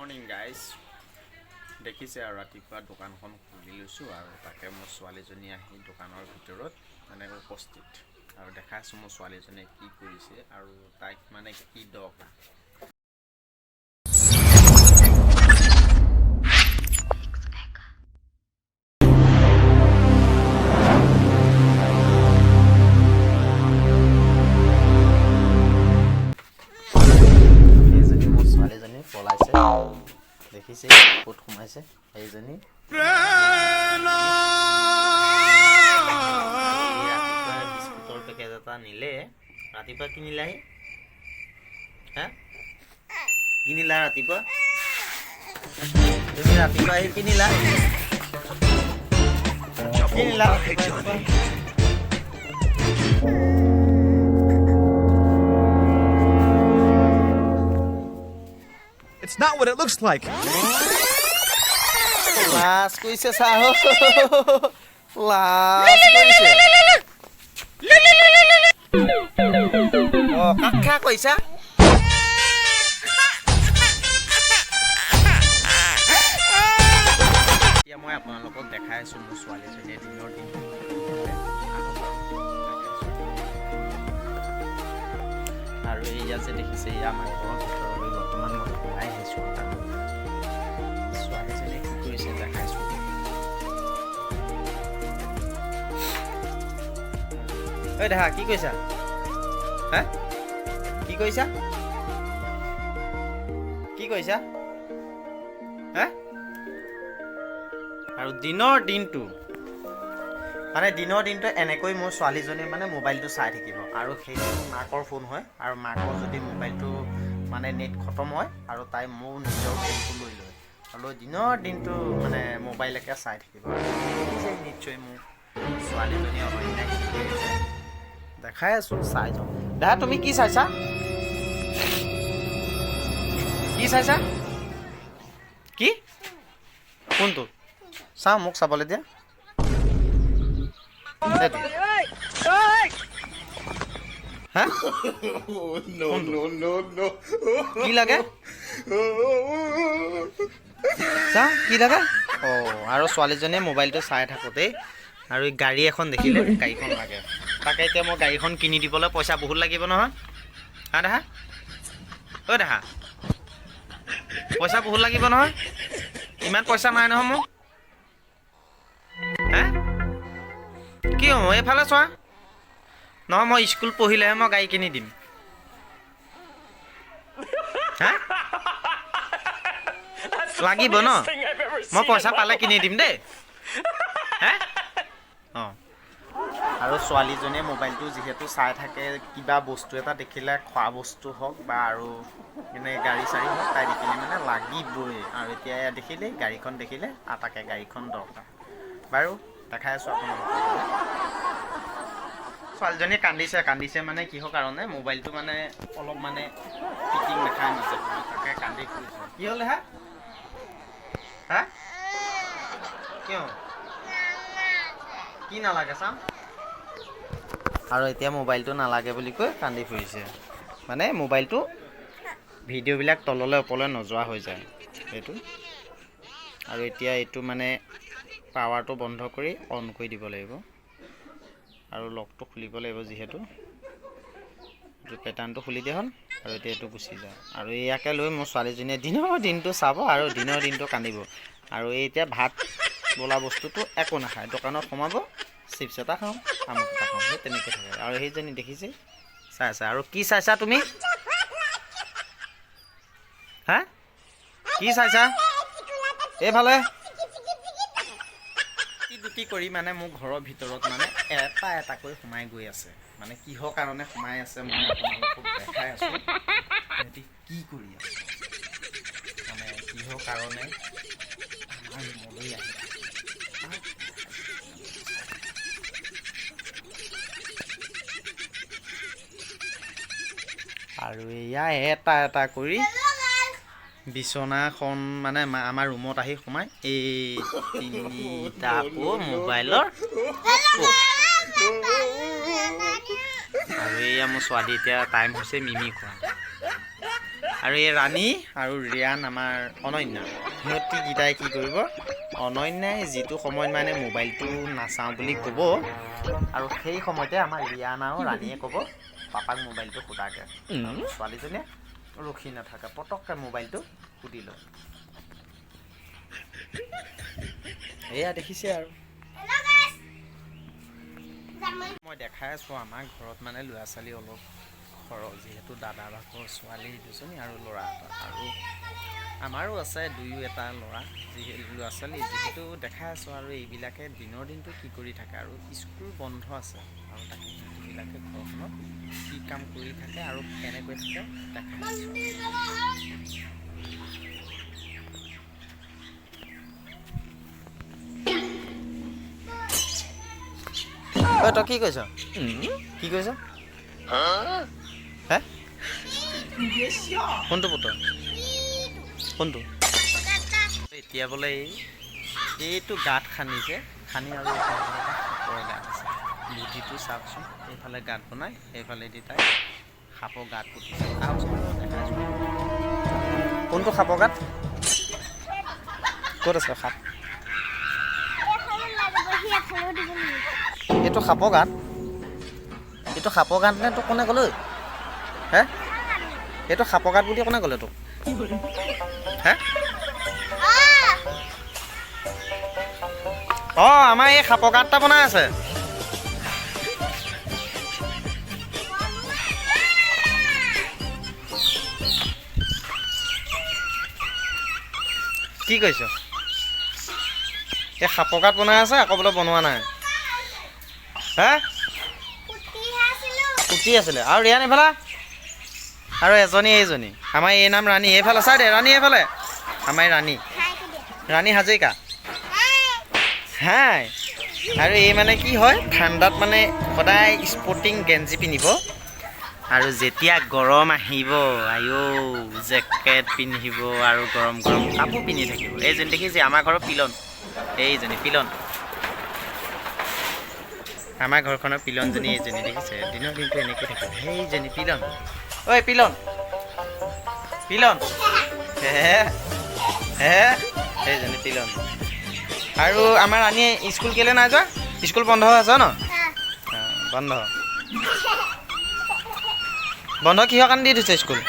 Morning guys দেখিছে আৰু ৰাতিপুৱা দোকানখন খুলি লৈছোঁ আৰু তাকে মোৰ ছোৱালীজনী আহি দোকানৰ ভিতৰত মানে উপস্থিত আৰু দেখাইছোঁ মোৰ ছোৱালীজনীয়ে কি কৰিছে আৰু তাইক মানে কি দৰকাৰ। ছোৱালীজনী পলাইছে দেখিছে ক'ত সোমাইছে সেইজনী ৰাতিপুৱা বিস্কুটৰ পেকেট এটা নিলে ৰাতিপুৱা কিনিলাহি হা কিনিলা ৰাতিপুৱা তুমি ৰাতিপুৱা আহি কিনিলা It's not what it looks like. Las kuise saho. Las kuise. Oh, kakha kuisa? এতিয়া মই আপোনালোকক দেখাই আছো মোৰ ছোৱালীজনীয়ে দিনৰ দিন আৰু এইয়া যে দেখিছে আমাৰ ঘৰৰ ভিতৰলৈ বৰ্তমান মই ওলাই আহিছোঁ আৰু ছোৱালীজনীয়ে কি কৰিছে দেখাইছোঁ। ঐ দেখা কি কৈছা হা কি কৈছা কি কৈছা হা আৰু দিনৰ দিনটো এনেকৈ মোৰ ছোৱালীজনীয়ে মানে মোবাইলটো চাই থাকিব আৰু সেইটো মাকৰ ফোন হয় আৰু মাকৰ যদি মোবাইলটো মানে নেট খতম হয় আৰু তাই মোৰ নিজৰ ফোনটো লৈ লয় আৰু দিনৰ দিনটো মানে মোবাইলকে চাই থাকিব যে নিশ্চয় মোৰ ছোৱালীজনী অন্যায় দেখাই আছো চাই যাওঁ। দা তুমি কি চাইছা কি কোনটো চাওঁ মোক চাবলৈ দিয়া কি লাগে চা কি লাগে অ আৰু ছোৱালীজনীয়ে মোবাইলটো চাই থাকোঁতেই আৰু গাড়ী এখন দেখিলে গাড়ীখন লাগে তাকে এতিয়া মই গাড়ীখন কিনি দিবলৈ পইচা বহুত লাগিব নহয় হা দেখা ঐ দেখা পইচা বহুত লাগিব নহয় ইমান পইচা নাই নহয় মোৰ হা কি হ'ব এইফালে চোৱা নহয় মই স্কুল পঢ়িলেহে মই গাড়ী কিনি দিম হা লাগিব ন মই পইচা পালে কিনি দিম দেই হে অঁ আৰু ছোৱালীজনীয়ে মোবাইলটো যিহেতু চাই থাকে কিবা বস্তু এটা দেখিলে খোৱা বস্তু হওক বা আৰু এনে গাড়ী চাড়ী হওক তাই দেখিলে মানে লাগিবই আৰু এতিয়া দেখিলেই গাড়ীখন দেখিলে তাকে গাড়ীখন দৰকাৰ বাৰু দেখাই আছোঁ আপোনালোকক ছোৱালীজনী কান্দিছে মানে কিহৰ কাৰণে মোবাইলটো মানে অলপ মানে ফিটিং দেখাই নাছে তাকে কান্দি ফুৰিছে কি হ'লে হা কিয় কি নালাগে চাম আৰু এতিয়া মোবাইলটো নালাগে বুলি কৈ কান্দি ফুৰিছে মানে মোবাইলটো ভিডিঅ'বিলাক তললৈ ওপৰলৈ নোযোৱা হৈ যায় এইটো আৰু এতিয়া এইটো মানে পাৱাৰটো বন্ধ কৰি অন কৰি দিব লাগিব আৰু লকটো খুলিব লাগিব যিহেতু এইটো পেটাৰ্ণটো খুলি দিয়া হ'ল আৰু এতিয়া এইটো গুচি যায় আৰু ইয়াকে লৈ মোৰ ছোৱালীজনীয়ে দিনৰ দিনটো চাব আৰু দিনৰ দিনটো কান্দিব আৰু এই এতিয়া ভাত বোলা বস্তুটো একো নাখায় দোকানত সোমাব চিপছ এটা খাওঁ আমুক এটা খাওঁ সেই তেনেকৈ থাকে আৰু সেইজনী দেখিছে চাই আছে আৰু কি চাইছা তুমি হা কি চাইছা এইফালে দুটি কৰি মানে মোৰ ঘৰৰ ভিতৰত মানে এটা এটাকৈ সোমাই গৈ আছে মানে কিহৰ কাৰণে সোমাই আছে মই আপোনালোকক দেখাই আছোঁ সিহঁতি কি কৰি আছে মানে কিহৰ কাৰণে আমাৰ ৰুমলৈ আহি আৰু এয়া এটা এটা কৰি বিচনাখন মানে আমাৰ ৰুমত আহি সোমাই এই তিনিটা মোবাইলৰ আৰু এয়া মোৰ ছোৱালী এতিয়া টাইম হৈছে মিমি খোৱা আৰু এই ৰাণী আৰু ৰিয়ান আমাৰ অনন্যা সিহঁতিকেইটাই কি কৰিব অনন্যাই যিটো সময়ত মানে মোবাইলটো নাচাওঁ বুলি ক'ব আৰু সেই সময়তে আমাৰ ৰিয়ান আৰু ৰাণীয়ে ক'ব পাপাক মোবাইলটো সোধাকৈ ছোৱালীজনীয়ে ৰখি নাথাকে পটককৈ মোবাইলটো সুধি লয় এয়া দেখিছে আৰু মই দেখাই আছোঁ আমাৰ ঘৰত মানে ল'ৰা ছোৱালী অলপ সৰহ যিহেতু দাদা ভাগৰ ছোৱালী দুজনী আৰু ল'ৰা এটা আৰু আমাৰো আছে দুয়ো এটা ল'ৰা ল'ৰা ছোৱালী যিহেতু দেখাই আছোঁ আৰু এইবিলাকে দিনৰ দিনটো কি কৰি থাকে আৰু স্কুল বন্ধ আছে আৰু তাকে সিহঁতবিলাকে ঘৰখনত কি কাম কৰি থাকে আৰু কেনেকৈ থাকে দেখাই আছোঁ ঐ তই কি কৈছ কি কৈছ হে কোনটো পুত্ৰ কোনটো এতিয়া বোলে এইটো গাঁত খান্দিছে খান্দি আৰু সাপৰ গাঁত আছে বুদ্ধিটো চাওকচোন এইফালে গাঁত বনাই সেইফালেদি তাই সাপৰ গাঁত পুতিছে দেখাইছোঁ কোনটো সাপৰ গাঁত ক'ত আছে সাপ এইটো সাপৰ গাঁত এইটো সাপৰ গাঁত নে তোক কোনে ক'লে হে এইটো সাপৰ গাঁত বুলি কোনে ক'লে তোক হে অঁ আমাৰ এই সাপৰ গাঁত এটা বনাই আছে কি কৈছ এই সাপৰ গাঁত বনাই আছে আকৌ বোলে বনোৱা নাই হে পুতি আছিলে আৰু ৰিয়ান এইফালে আৰু এজনী এইজনী আমাৰ এই নাম ৰাণী এইফালে চাই দে ৰাণী এইফালে আমাৰ ৰাণী ৰাণী হাজৰিকা হাই আৰু এই মানে কি হয় ঠাণ্ডাত মানে সদায় স্পৰ্টিং গেঞ্জি পিন্ধিব আৰু যেতিয়া গৰম আহিব আইও জেকেট পিন্ধিব আৰু গৰম গৰম কাপোৰ পিন্ধি থাকিব এইজনী দেখিছে আমাৰ ঘৰৰ পিলন এইজনী পিলন আমাৰ ঘৰখনৰ পিলনজনী এইজনী দেখিছে দিনৰ দিনটো এনেকৈ থাকে সেইজনী পিলন ঐ পিলন পিলন হে হে সেইজনী পিলন আৰু আমাৰ ৰাণীয়ে স্কুল কেলৈ নাই যোৱা স্কুল বন্ধ হৈ আছে ন বন্ধ বন্ধ কিহৰ কাৰণে দি থৈছে স্কুল